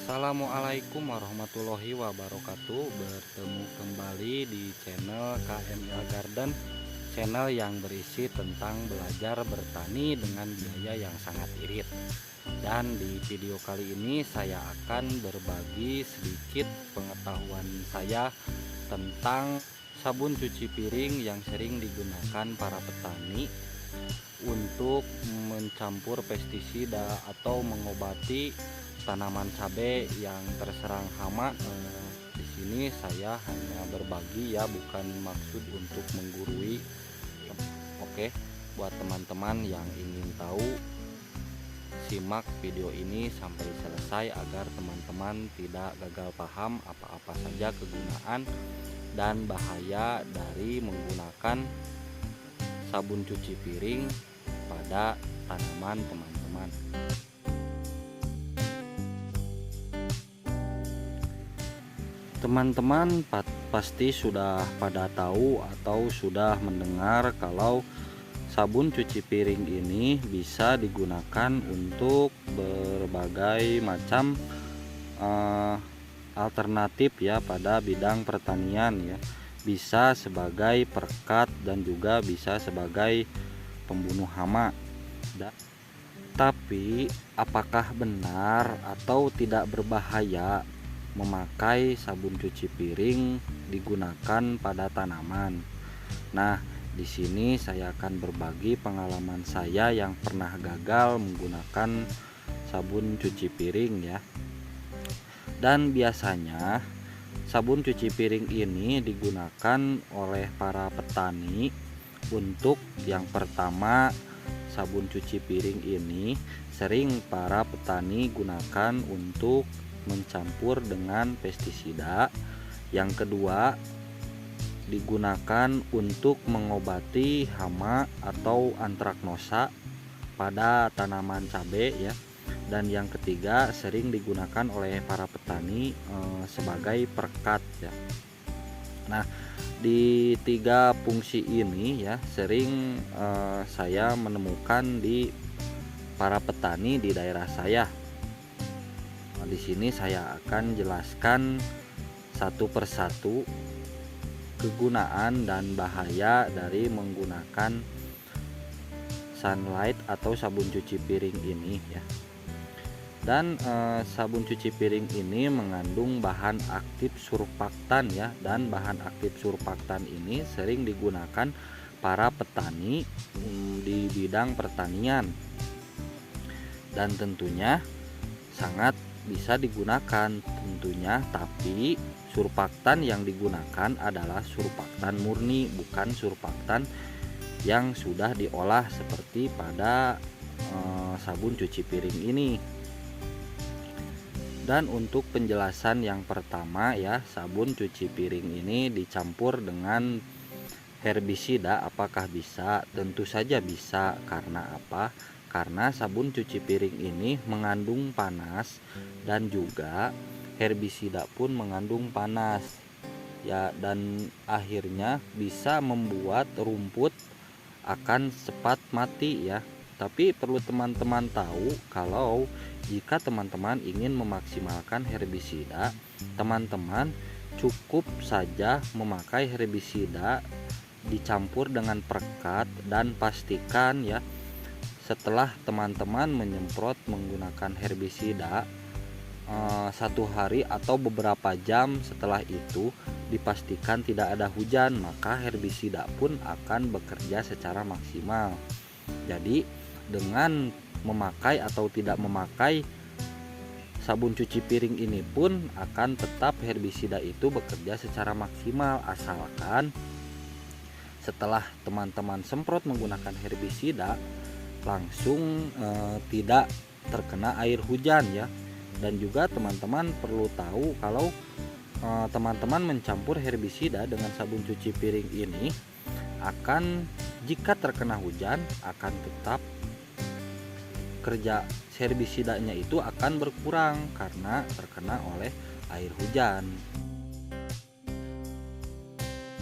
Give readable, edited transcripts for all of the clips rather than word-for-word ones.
Assalamualaikum warahmatullahi wabarakatuh. Bertemu kembali di channel KML Garden, channel yang berisi tentang belajar bertani dengan biaya yang sangat irit. Dan di video kali ini saya akan berbagi sedikit pengetahuan saya tentang sabun cuci piring yang sering digunakan para petani untuk mencampur pestisida atau mengobati tanaman cabai yang terserang hama. Di sini saya hanya berbagi ya, bukan maksud untuk menggurui. Oke, buat teman-teman yang ingin tahu, simak video ini sampai selesai agar teman-teman tidak gagal paham apa-apa saja kegunaan dan bahaya dari menggunakan sabun cuci piring pada tanaman teman-teman. Teman-teman pasti sudah pada tahu atau sudah mendengar kalau sabun cuci piring ini bisa digunakan untuk berbagai macam alternatif ya pada bidang pertanian ya. Bisa sebagai perekat dan juga bisa sebagai pembunuh hama. Tapi apakah benar atau tidak berbahaya memakai sabun cuci piring digunakan pada tanaman? Nah, di sini saya akan berbagi pengalaman saya yang pernah gagal menggunakan sabun cuci piring ya. Dan biasanya sabun cuci piring ini digunakan oleh para petani untuk yang pertama, sabun cuci piring ini sering para petani gunakan untuk mencampur dengan pestisida. Yang kedua, digunakan untuk mengobati hama atau antraknosa pada tanaman cabai ya. Dan yang ketiga, sering digunakan oleh para petani sebagai perekat ya. Nah, di tiga fungsi ini ya sering saya menemukan di para petani di daerah saya. Nah, di sini saya akan jelaskan satu persatu kegunaan dan bahaya dari menggunakan sunlight atau sabun cuci piring ini ya. Dan sabun cuci piring ini mengandung bahan aktif surfaktan ya, dan bahan aktif surfaktan ini sering digunakan para petani di bidang pertanian, dan tentunya sangat bisa digunakan tentunya. Tapi surfaktan yang digunakan adalah surfaktan murni, bukan surfaktan yang sudah diolah seperti pada sabun cuci piring ini. Dan untuk penjelasan yang pertama ya, sabun cuci piring ini dicampur dengan herbisida apakah bisa? Tentu saja bisa. Karena apa? Karena sabun cuci piring ini mengandung panas dan juga herbisida pun mengandung panas ya, dan akhirnya bisa membuat rumput akan cepat mati ya. Tapi perlu teman-teman tahu kalau jika teman-teman ingin memaksimalkan herbisida, teman-teman cukup saja memakai herbisida dicampur dengan perekat, dan pastikan ya setelah teman-teman menyemprot menggunakan herbisida 1 hari atau beberapa jam setelah itu dipastikan tidak ada hujan, maka herbisida pun akan bekerja secara maksimal. Jadi dengan memakai atau tidak memakai sabun cuci piring ini pun akan tetap herbisida itu bekerja secara maksimal, asalkan setelah teman-teman semprot menggunakan herbisida langsung tidak terkena air hujan ya. Dan juga teman-teman perlu tahu kalau teman-teman mencampur herbisida dengan sabun cuci piring ini akan, jika terkena hujan, akan tetap kerja herbisidanya itu akan berkurang karena terkena oleh air hujan.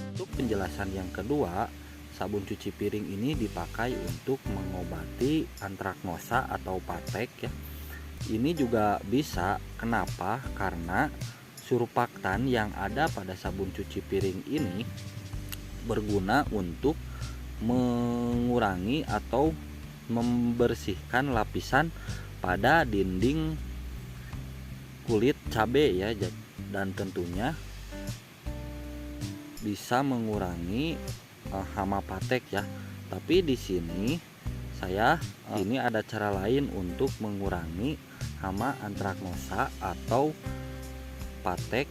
Untuk penjelasan yang kedua, sabun cuci piring ini dipakai untuk mengobati antraknosa atau patek ya. ini juga bisa. Kenapa? Karena surfaktan yang ada pada sabun cuci piring ini berguna untuk mengurangi atau membersihkan lapisan pada dinding kulit cabai ya, dan tentunya bisa mengurangi hama patek ya. Tapi di sini ini ada cara lain untuk mengurangi hama antraknosa atau patek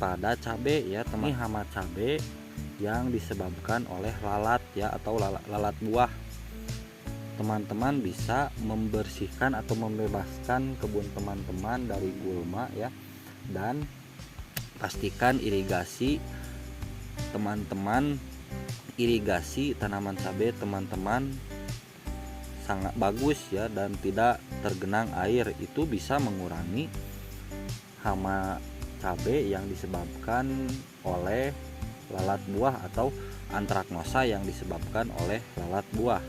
pada cabai ya teman. Ini hama cabai yang disebabkan oleh lalat ya, atau lalat buah. Teman-teman bisa membersihkan atau membebaskan kebun teman-teman dari gulma ya, dan pastikan irigasi tanaman cabai teman-teman sangat bagus ya, dan tidak tergenang air. Itu bisa mengurangi hama cabai yang disebabkan oleh lalat buah atau antraknosa yang disebabkan oleh lalat buah.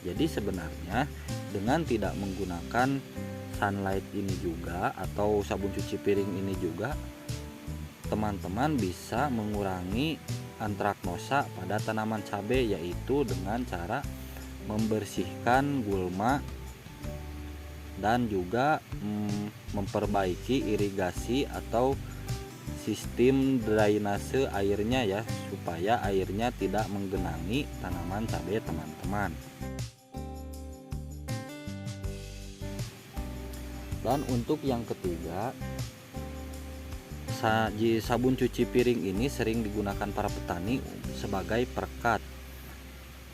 Jadi sebenarnya dengan tidak menggunakan sunlight ini juga atau sabun cuci piring ini juga, teman-teman bisa mengurangi antraknosa pada tanaman cabai, yaitu dengan cara membersihkan gulma dan juga memperbaiki irigasi atau sistem drainase airnya ya, supaya airnya tidak menggenangi tanaman cabai teman-teman. Dan untuk yang ketiga, sabun cuci piring ini sering digunakan para petani sebagai perekat.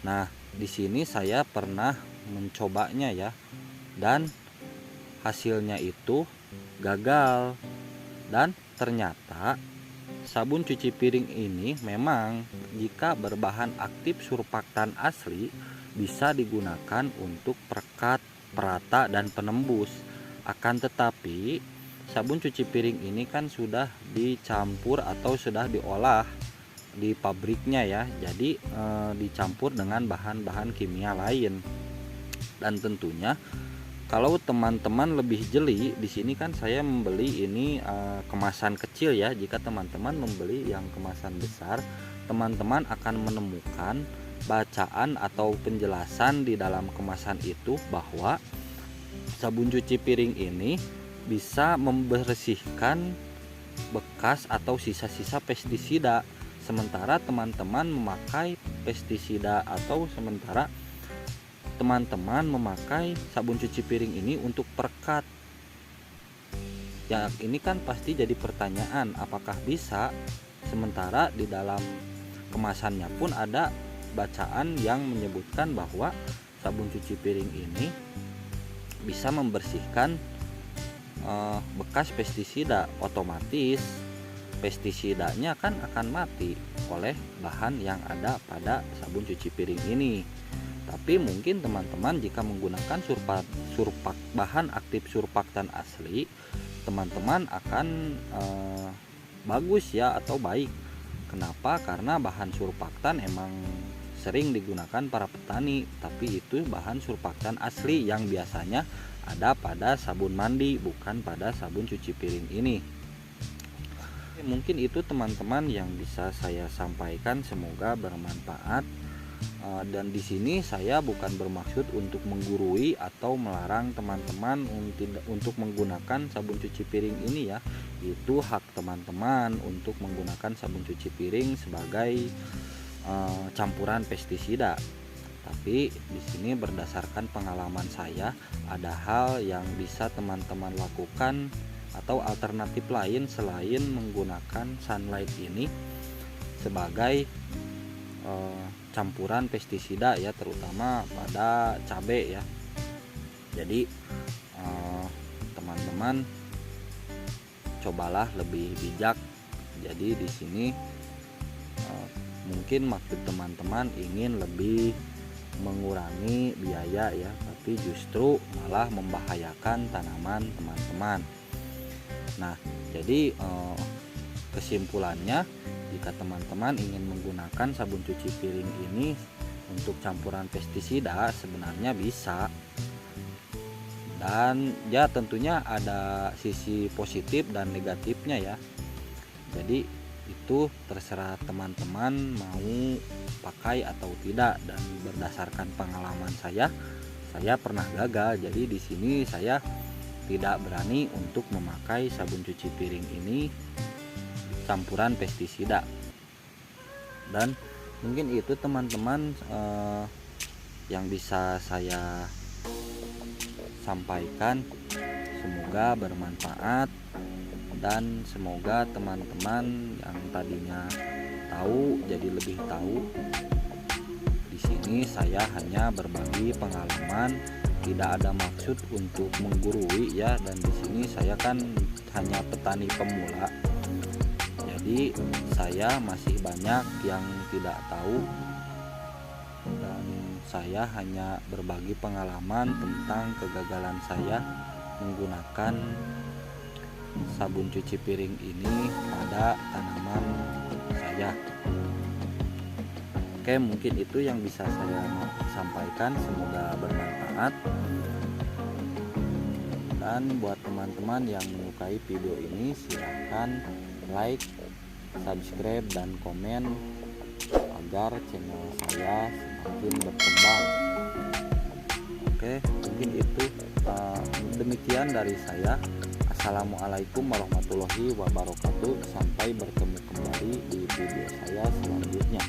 Nah, di sini saya pernah mencobanya ya, dan hasilnya itu gagal. Dan ternyata sabun cuci piring ini memang jika berbahan aktif surfaktan asli bisa digunakan untuk perekat, perata, dan penembus. Akan tetapi sabun cuci piring ini kan sudah dicampur atau sudah diolah di pabriknya ya, jadi dicampur dengan bahan-bahan kimia lain. Dan tentunya kalau teman-teman lebih jeli, di sini kan saya membeli ini kemasan kecil ya. Jika teman-teman membeli yang kemasan besar, teman-teman akan menemukan bacaan atau penjelasan di dalam kemasan itu bahwa sabun cuci piring ini bisa membersihkan bekas atau sisa-sisa pestisida. Sementara teman-teman memakai pestisida atau teman-teman memakai sabun cuci piring ini untuk perekat. Ya, ini kan pasti jadi pertanyaan, apakah bisa? Sementara di dalam kemasannya pun ada bacaan yang menyebutkan bahwa sabun cuci piring ini bisa membersihkan bekas pestisida. Otomatis pestisidanya kan akan mati oleh bahan yang ada pada sabun cuci piring ini. Tapi mungkin teman-teman jika menggunakan bahan aktif surfaktan asli, teman-teman akan bagus ya, atau baik. Kenapa? Karena bahan surfaktan emang sering digunakan para petani, tapi itu bahan surfaktan asli yang biasanya ada pada sabun mandi, bukan pada sabun cuci piring ini. Mungkin itu teman-teman yang bisa saya sampaikan, semoga bermanfaat. Dan di sini saya bukan bermaksud untuk menggurui atau melarang teman-teman untuk menggunakan sabun cuci piring ini ya. Itu hak teman-teman untuk menggunakan sabun cuci piring sebagai campuran pestisida. Tapi di sini berdasarkan pengalaman saya, ada hal yang bisa teman-teman lakukan atau alternatif lain selain menggunakan sunlight ini sebagai campuran pestisida ya, terutama pada cabai ya. Jadi teman-teman cobalah lebih bijak. Jadi di sini mungkin maksud teman-teman ingin lebih mengurangi biaya ya, tapi justru malah membahayakan tanaman teman-teman. Nah, jadi kesimpulannya, jika teman-teman ingin menggunakan sabun cuci piring ini untuk campuran pestisida, sebenarnya bisa. Dan ya tentunya ada sisi positif dan negatifnya ya. Jadi itu terserah teman-teman mau pakai atau tidak, dan berdasarkan pengalaman saya pernah gagal. Jadi di sini saya tidak berani untuk memakai sabun cuci piring ini campuran pestisida. Dan mungkin itu teman-teman yang bisa saya sampaikan. Semoga bermanfaat, dan semoga teman-teman yang tadinya tahu jadi lebih tahu. Di sini saya hanya berbagi pengalaman, tidak ada maksud untuk menggurui ya. Dan di sini saya kan hanya petani pemula, jadi saya masih banyak yang tidak tahu, dan saya hanya berbagi pengalaman tentang kegagalan saya menggunakan sabun cuci piring ini pada tanaman saya. Oke, mungkin itu yang bisa saya sampaikan, semoga bermanfaat. Dan buat teman-teman yang menyukai video ini, silahkan like, subscribe, dan komen agar channel saya semakin berkembang. Oke, mungkin itu demikian dari saya. Assalamualaikum warahmatullahi wabarakatuh. Sampai bertemu kembali di video saya selanjutnya.